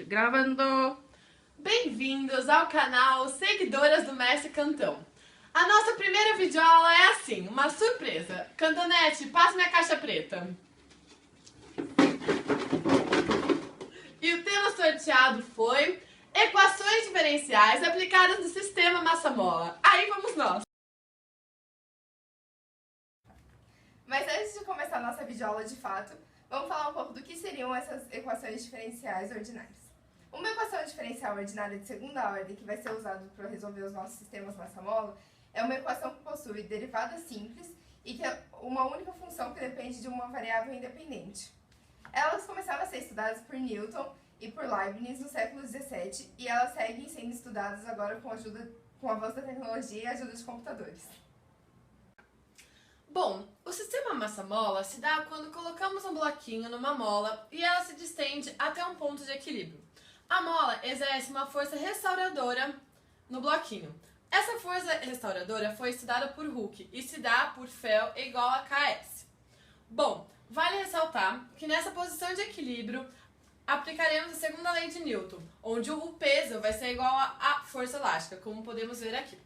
Gravando! Bem-vindos ao canal Seguidoras do Mestre Cantão. A nossa primeira videoaula é assim, uma surpresa. Cantonete, passa minha caixa preta. E o tema sorteado foi equações diferenciais aplicadas no sistema massa-mola. Aí vamos nós! Mas antes de começar a nossa videoaula de fato, vamos falar um pouco do que seriam essas equações diferenciais ordinárias. Uma equação diferencial ordinária de segunda ordem, que vai ser usada para resolver os nossos sistemas massa-mola, é uma equação que possui derivada simples e que é uma única função que depende de uma variável independente. Elas começaram a ser estudadas por Newton e por Leibniz no século XVII e elas seguem sendo estudadas agora com o avanço da tecnologia e a ajuda de computadores. Bom, o sistema massa-mola se dá quando colocamos um bloquinho numa mola e ela se distende até um ponto de equilíbrio. A mola exerce uma força restauradora no bloquinho. Essa força restauradora foi estudada por Hooke e se dá por Fel igual a Ks. Bom, vale ressaltar que nessa posição de equilíbrio aplicaremos a segunda lei de Newton, onde o peso vai ser igual à força elástica, como podemos ver aqui.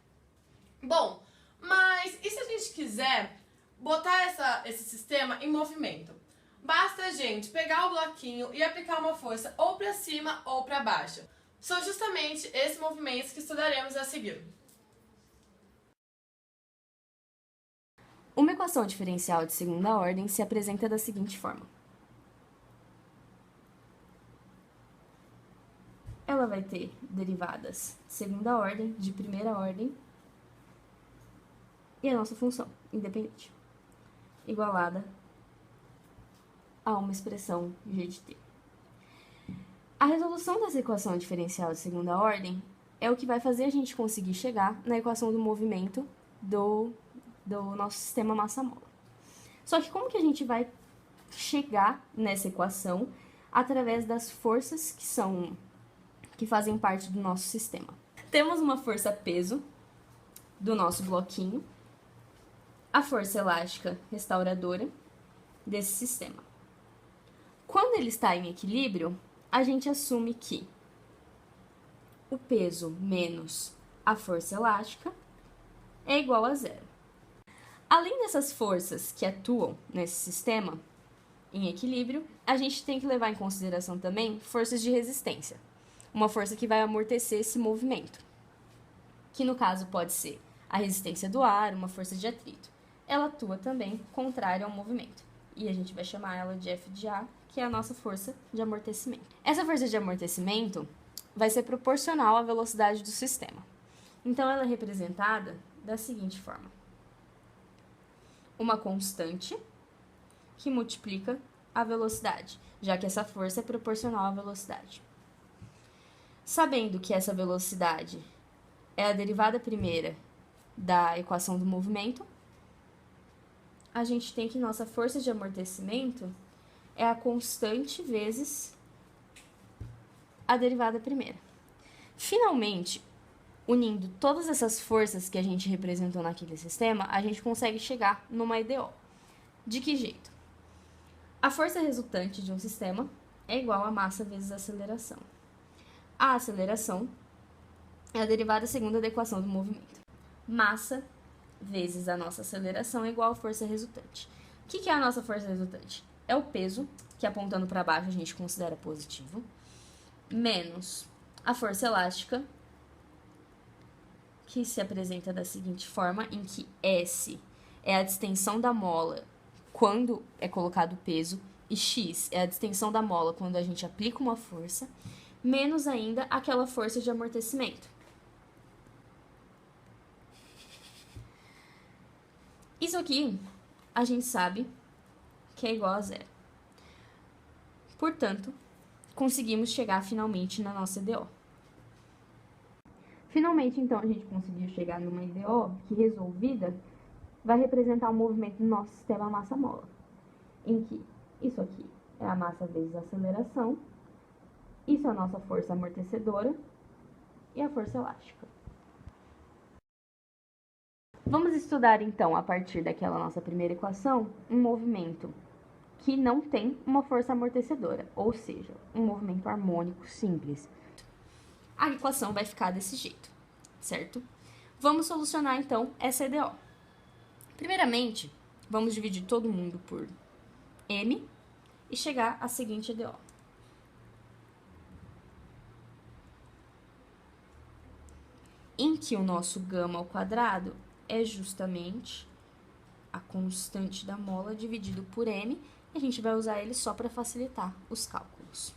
Bom, mas e se a gente quiser botar esse sistema em movimento? Basta a gente pegar o bloquinho e aplicar uma força ou para cima ou para baixo. São justamente esses movimentos que estudaremos a seguir. Uma equação diferencial de segunda ordem se apresenta da seguinte forma. Ela vai ter derivadas de segunda ordem, de primeira ordem, e a nossa função independente, igualada a uma expressão g de t. A resolução dessa equação diferencial de segunda ordem é o que vai fazer a gente conseguir chegar na equação do movimento do nosso sistema massa-mola. Só que como que a gente vai chegar nessa equação através das forças que fazem parte do nosso sistema? Temos uma força peso do nosso bloquinho, a força elástica restauradora desse sistema. Quando ele está em equilíbrio, a gente assume que o peso menos a força elástica é igual a zero. Além dessas forças que atuam nesse sistema em equilíbrio, a gente tem que levar em consideração também forças de resistência, uma força que vai amortecer esse movimento, que no caso pode ser a resistência do ar, uma força de atrito. Ela atua também contrária ao movimento, e a gente vai chamar ela de F de A, que é a nossa força de amortecimento. Essa força de amortecimento vai ser proporcional à velocidade do sistema. Então, ela é representada da seguinte forma. Uma constante que multiplica a velocidade, já que essa força é proporcional à velocidade. Sabendo que essa velocidade é a derivada primeira da equação do movimento, a gente tem que nossa força de amortecimento é a constante vezes a derivada primeira. Finalmente, unindo todas essas forças que a gente representou naquele sistema, a gente consegue chegar numa EDO. De que jeito? A força resultante de um sistema é igual a massa vezes a aceleração. A aceleração é a derivada segunda da equação do movimento. Massa vezes a nossa aceleração é igual à força resultante. O que é a nossa força resultante? É o peso, que apontando para baixo a gente considera positivo, menos a força elástica, que se apresenta da seguinte forma, em que S é a distensão da mola quando é colocado o peso, e X é a distensão da mola quando a gente aplica uma força, menos ainda aquela força de amortecimento. Isso aqui a gente sabe que é igual a zero. Portanto, conseguimos chegar finalmente na nossa EDO. Finalmente, então, a gente conseguiu chegar numa EDO que, resolvida, vai representar o movimento do nosso sistema massa-mola, em que isso aqui é a massa vezes a aceleração, isso é a nossa força amortecedora e a força elástica. Vamos estudar, então, a partir daquela nossa primeira equação, um movimento que não tem uma força amortecedora, ou seja, um movimento harmônico simples. A equação vai ficar desse jeito, certo? Vamos solucionar, então, essa EDO. Primeiramente, vamos dividir todo mundo por M e chegar à seguinte EDO. Em que o nosso gama ao quadrado é justamente a constante da mola dividido por M, e a gente vai usar ele só para facilitar os cálculos.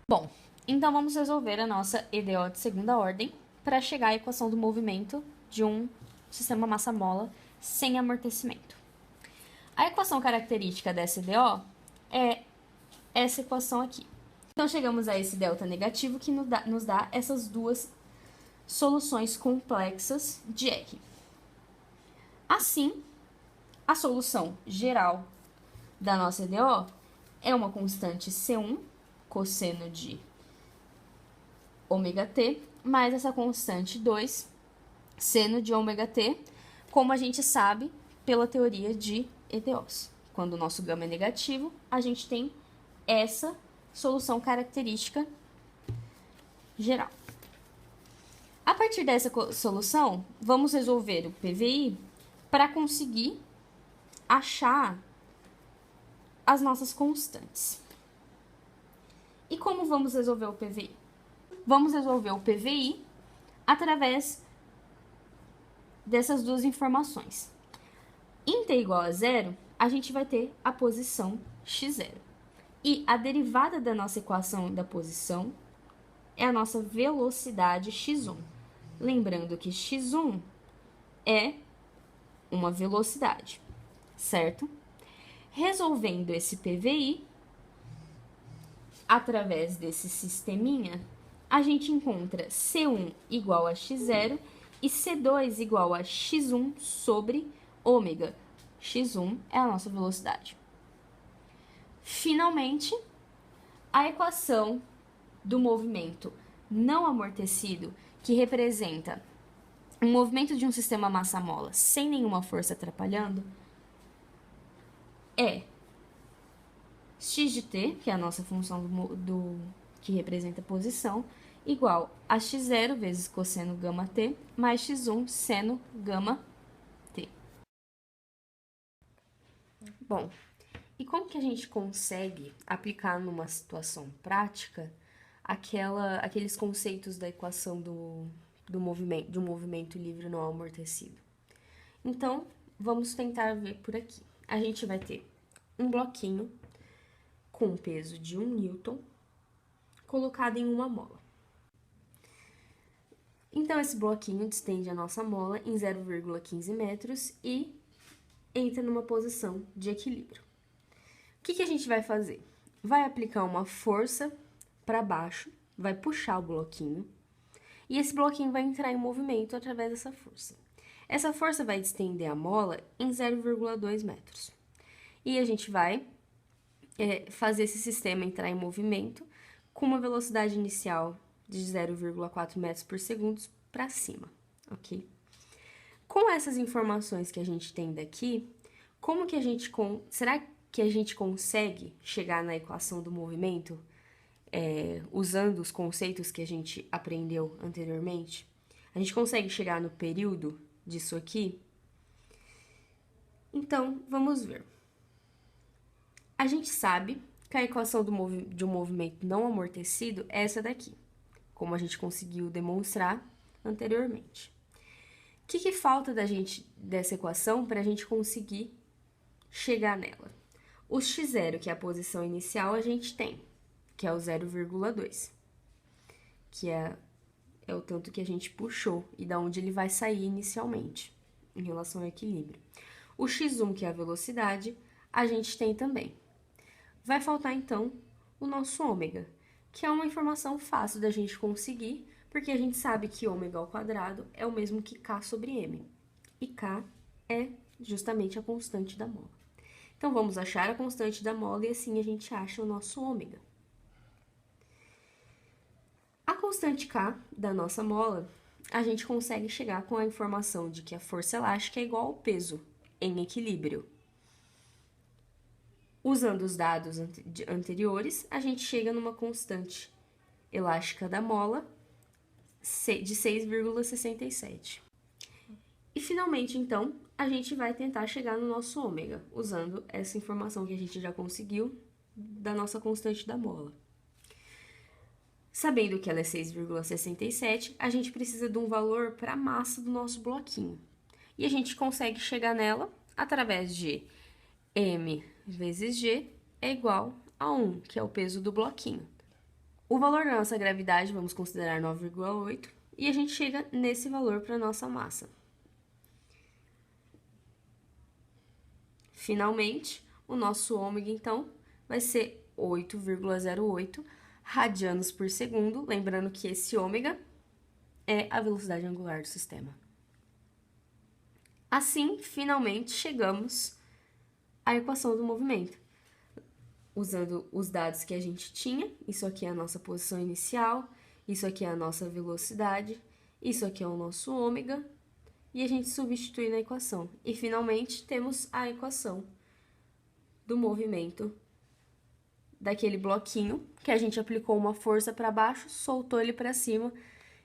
Bom, então vamos resolver a nossa EDO de segunda ordem para chegar à equação do movimento de um sistema massa-mola sem amortecimento. A equação característica dessa EDO é essa equação aqui. Então, chegamos a esse delta negativo que nos dá essas duas soluções complexas de R. Assim, a solução geral da nossa EDO é uma constante C1, cosseno de ômega t, mais essa constante 2, seno de ômega t, como a gente sabe pela teoria de EDOs. Quando o nosso gama é negativo, a gente tem essa solução característica geral. A partir dessa solução, vamos resolver o PVI para conseguir achar as nossas constantes. E como vamos resolver o PVI? Vamos resolver o PVI através dessas duas informações. Em t igual a zero, a gente vai ter a posição x0. E a derivada da nossa equação da posição é a nossa velocidade x1. Lembrando que x1 é uma velocidade, certo? Resolvendo esse PVI, através desse sisteminha, a gente encontra C1 igual a x0 e C2 igual a x1 sobre ômega. x1 é a nossa velocidade. Finalmente, a equação do movimento não amortecido, que representa um movimento de um sistema massa-mola sem nenhuma força atrapalhando, é x de t, que é a nossa função que representa a posição, igual a x0 vezes cosseno gama t, mais x1 seno gama t. Bom, e como que a gente consegue aplicar numa situação prática aqueles conceitos da equação de um movimento livre não amortecido? Então, vamos tentar ver por aqui. A gente vai ter um bloquinho com um peso de 1 newton colocado em uma mola. Então, esse bloquinho distende a nossa mola em 0,15 metros e entra numa posição de equilíbrio. O que a gente vai fazer? Vai aplicar uma força para baixo, vai puxar o bloquinho, e esse bloquinho vai entrar em movimento através dessa força. Essa força vai distender a mola em 0,2 metros. E a gente vai fazer esse sistema entrar em movimento com uma velocidade inicial de 0,4 metros por segundo para cima, ok? Com essas informações que a gente tem daqui, como que será que a gente consegue chegar na equação do movimento usando os conceitos que a gente aprendeu anteriormente? A gente consegue chegar no período disso aqui? Então, vamos ver. A gente sabe que a equação de um movimento não amortecido é essa daqui, como a gente conseguiu demonstrar anteriormente. O que falta dessa equação para a gente conseguir chegar nela? O x0, que é a posição inicial, a gente tem, que é o 0,2, que é o tanto que a gente puxou e da onde ele vai sair inicialmente, em relação ao equilíbrio. O x1, que é a velocidade, a gente tem também. Vai faltar, então, o nosso ômega, que é uma informação fácil da gente conseguir, porque a gente sabe que ômega ao quadrado é o mesmo que k sobre m. E k é justamente a constante da mola. Então, vamos achar a constante da mola e assim a gente acha o nosso ômega. A constante k da nossa mola, a gente consegue chegar com a informação de que a força elástica é igual ao peso em equilíbrio. Usando os dados anteriores, a gente chega numa constante elástica da mola de 6,67. E finalmente, então, a gente vai tentar chegar no nosso ômega, usando essa informação que a gente já conseguiu da nossa constante da mola. Sabendo que ela é 6,67, a gente precisa de um valor para a massa do nosso bloquinho. E a gente consegue chegar nela através de m vezes g é igual a 1, que é o peso do bloquinho. O valor da nossa gravidade vamos considerar 9,8 e a gente chega nesse valor para a nossa massa. Finalmente, o nosso ômega, então, vai ser 8,08 radianos por segundo, lembrando que esse ômega é a velocidade angular do sistema. Assim, finalmente, chegamos à equação do movimento. Usando os dados que a gente tinha, isso aqui é a nossa posição inicial, isso aqui é a nossa velocidade, isso aqui é o nosso ômega, e a gente substitui na equação. E, finalmente, temos a equação do movimento daquele bloquinho, que a gente aplicou uma força para baixo, soltou ele para cima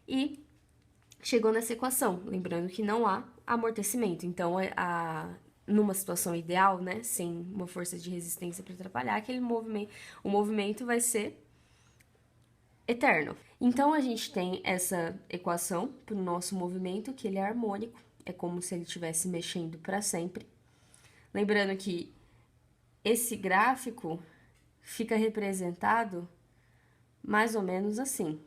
e chegou nessa equação. Lembrando que não há amortecimento. Então, numa situação ideal, né, sem uma força de resistência para atrapalhar, o movimento vai ser eterno. Então, a gente tem essa equação para o nosso movimento, que ele é harmônico, é como se ele estivesse mexendo para sempre. Lembrando que esse gráfico fica representado mais ou menos assim,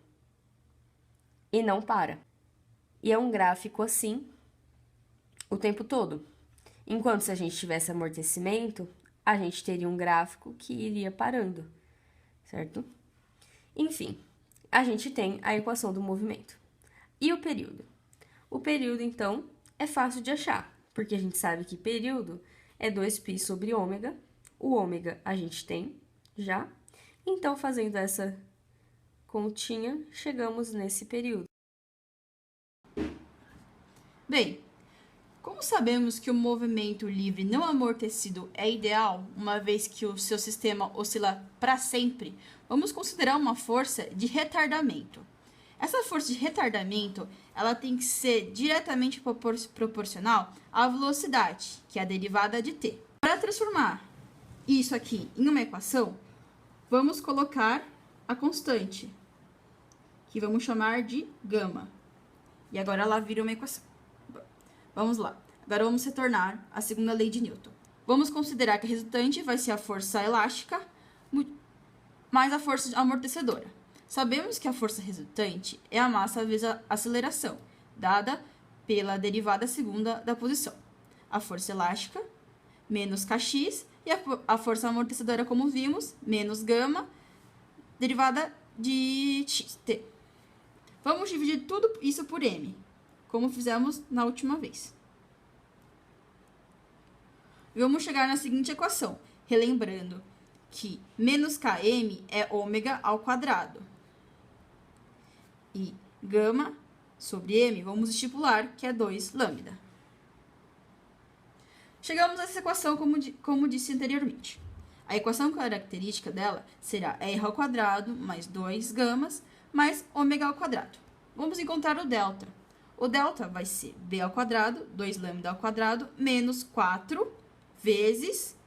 e não para. E é um gráfico assim o tempo todo. Enquanto se a gente tivesse amortecimento, a gente teria um gráfico que iria parando, certo? Enfim, a gente tem a equação do movimento. E o período? O período, então, é fácil de achar, porque a gente sabe que período é 2π sobre ômega. O ômega a gente tem já. Então, fazendo essa continha, chegamos nesse período. Bem, como sabemos que o movimento livre não amortecido é ideal, uma vez que o seu sistema oscila para sempre, vamos considerar uma força de retardamento. Essa força de retardamento, ela tem que ser diretamente proporcional à velocidade, que é a derivada de t. Para transformar isso aqui em uma equação, vamos colocar a constante, que vamos chamar de gama. E agora ela vira uma equação. Vamos lá. Agora vamos retornar à segunda lei de Newton. Vamos considerar que a resultante vai ser a força elástica mais a força amortecedora. Sabemos que a força resultante é a massa vezes a aceleração, dada pela derivada segunda da posição. A força elástica menos kx e a força amortecedora, como vimos, menos gama, derivada de t. Vamos dividir tudo isso por m, como fizemos na última vez. E vamos chegar na seguinte equação, relembrando que menos km é ômega ao quadrado. E gama sobre m, vamos estipular que é 2 lambda. Chegamos a essa equação como disse anteriormente. A equação característica dela será r ao quadrado mais 2 gamas mais ômega ao quadrado. Vamos encontrar o delta. O delta vai ser b ao quadrado, 2 lambda ao quadrado, menos 4 vezes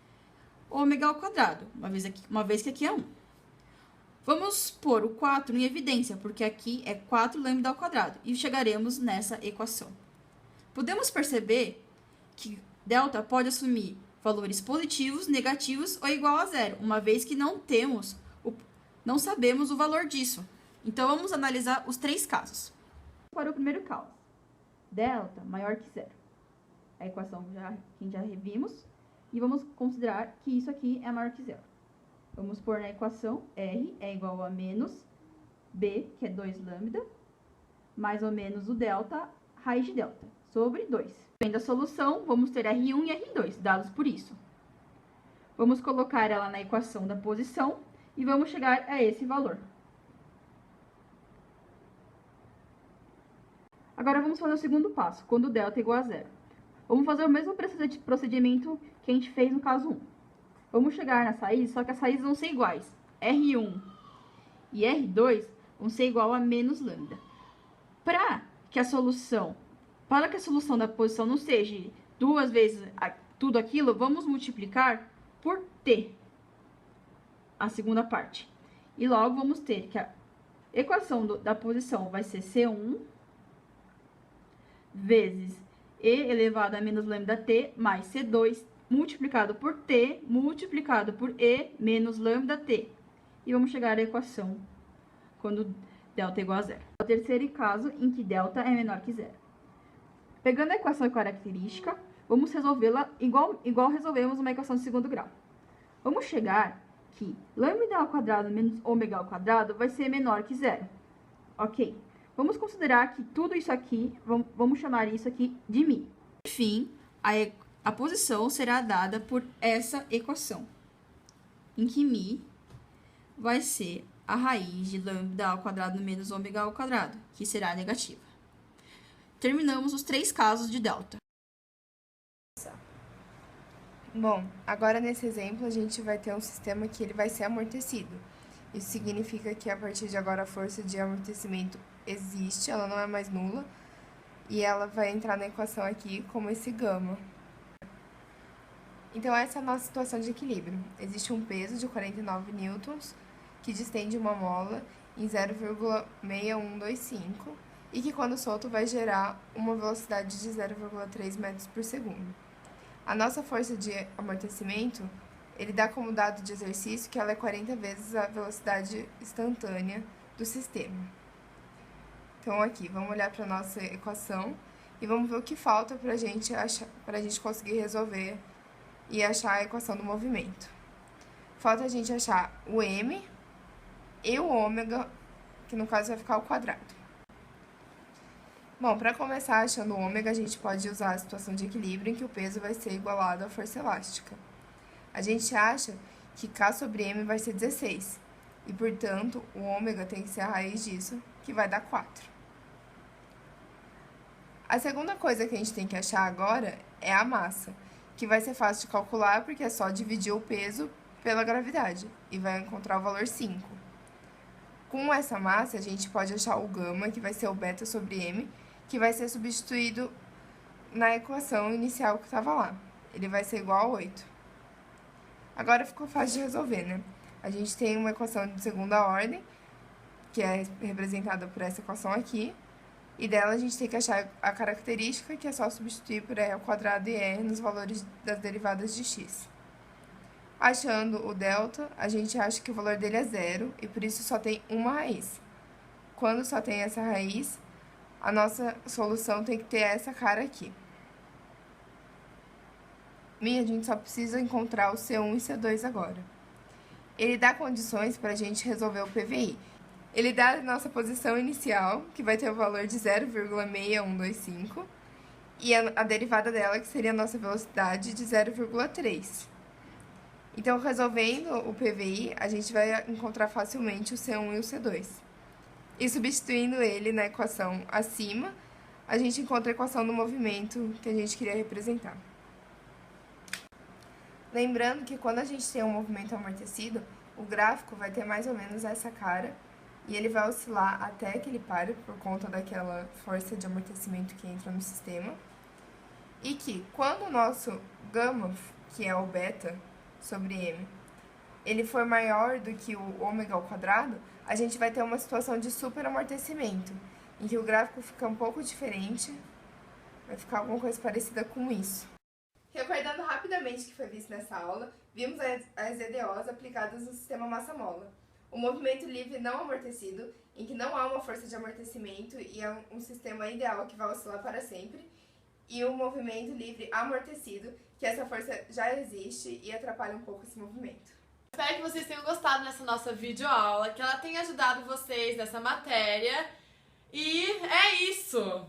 ômega ao quadrado, uma vez que aqui é 1. Vamos pôr o 4 em evidência, porque aqui é 4 lambda ao quadrado, e chegaremos nessa equação. Podemos perceber que delta pode assumir valores positivos, negativos ou igual a zero, uma vez que não sabemos o valor disso. Então, vamos analisar os 3 casos. Para o primeiro caso, delta maior que zero. A equação que já revimos. E vamos considerar que isso aqui é maior que zero. Vamos pôr na equação R é igual a menos B, que é 2 lambda, mais ou menos o delta, raiz de delta, sobre 2. Vendo a solução, vamos ter R1 e R2, dados por isso. Vamos colocar ela na equação da posição e vamos chegar a esse valor. Agora vamos fazer o segundo passo, quando o delta é igual a zero. Vamos fazer o mesmo procedimento que a gente fez no caso 1. vamos chegar nas raízes, só que as raízes vão ser iguais. R1 e R2 vão ser igual a menos lambda. Para que a solução da posição não seja 2 vezes tudo aquilo, vamos multiplicar por t, a segunda parte. E logo vamos ter que a equação da posição vai ser C1 vezes e elevado a menos lambda t mais C2 multiplicado por t multiplicado por e menos lambda t. E vamos chegar à equação quando delta é igual a zero. É o terceiro caso em que delta é menor que zero. Pegando a equação característica, vamos resolvê-la igual resolvemos uma equação de segundo grau. Vamos chegar que lambda ao quadrado menos ômega ao quadrado vai ser menor que zero. Ok. Vamos considerar que tudo isso aqui, vamos chamar isso aqui de μ. Enfim, a posição será dada por essa equação, em que μ vai ser a raiz de lambda ao quadrado menos ômega ao quadrado, que será negativa. Terminamos os 3 casos de delta. Bom, agora nesse exemplo a gente vai ter um sistema que ele vai ser amortecido. Isso significa que a partir de agora a força de amortecimento existe, ela não é mais nula, e ela vai entrar na equação aqui como esse gama. Então essa é a nossa situação de equilíbrio. Existe um peso de 49 newtons que distende uma mola em 0,6125 e que quando solto vai gerar uma velocidade de 0,3 metros por segundo. A nossa força de amortecimento, ele dá como dado de exercício que ela é 40 vezes a velocidade instantânea do sistema. Então aqui, vamos olhar para a nossa equação e vamos ver o que falta para a gente conseguir resolver e achar a equação do movimento. Falta a gente achar o m e o ômega, que no caso vai ficar ao quadrado. Bom, para começar achando o ômega, a gente pode usar a situação de equilíbrio em que o peso vai ser igualado à força elástica. A gente acha que K sobre M vai ser 16, e, portanto, o ômega tem que ser a raiz disso, que vai dar 4. A segunda coisa que a gente tem que achar agora é a massa, que vai ser fácil de calcular porque é só dividir o peso pela gravidade, e vai encontrar o valor 5. Com essa massa, a gente pode achar o gama, que vai ser o beta sobre m, que vai ser substituído na equação inicial que estava lá. Ele vai ser igual a 8. Agora ficou fácil de resolver, né? A gente tem uma equação de segunda ordem, que é representada por essa equação aqui, e dela a gente tem que achar a característica, que é só substituir por e ao quadrado e r nos valores das derivadas de x. Achando o delta, a gente acha que o valor dele é 0, e por isso só tem uma raiz. Quando só tem essa raiz, a nossa solução tem que ter essa cara aqui. E a gente só precisa encontrar o C1 e C2 agora. Ele dá condições para a gente resolver o PVI. Ele dá a nossa posição inicial, que vai ter o valor de 0,6125, e a derivada dela, que seria a nossa velocidade, de 0,3. Então, resolvendo o PVI, a gente vai encontrar facilmente o C1 e o C2. E substituindo ele na equação acima, a gente encontra a equação do movimento que a gente queria representar. Lembrando que quando a gente tem um movimento amortecido, o gráfico vai ter mais ou menos essa cara, e ele vai oscilar até que ele pare por conta daquela força de amortecimento que entra no sistema. E que quando o nosso gama, que é o beta sobre m, ele for maior do que o ômega ao quadrado, a gente vai ter uma situação de superamortecimento, em que o gráfico fica um pouco diferente, vai ficar alguma coisa parecida com isso. Recordando rapidamente o que foi visto nessa aula, vimos as EDOs aplicadas no sistema massa-mola. O movimento livre não amortecido, em que não há uma força de amortecimento e é um sistema ideal que vai oscilar para sempre, e o movimento livre amortecido, que essa força já existe e atrapalha um pouco esse movimento. Espero que vocês tenham gostado dessa nossa videoaula, que ela tenha ajudado vocês nessa matéria. E é isso!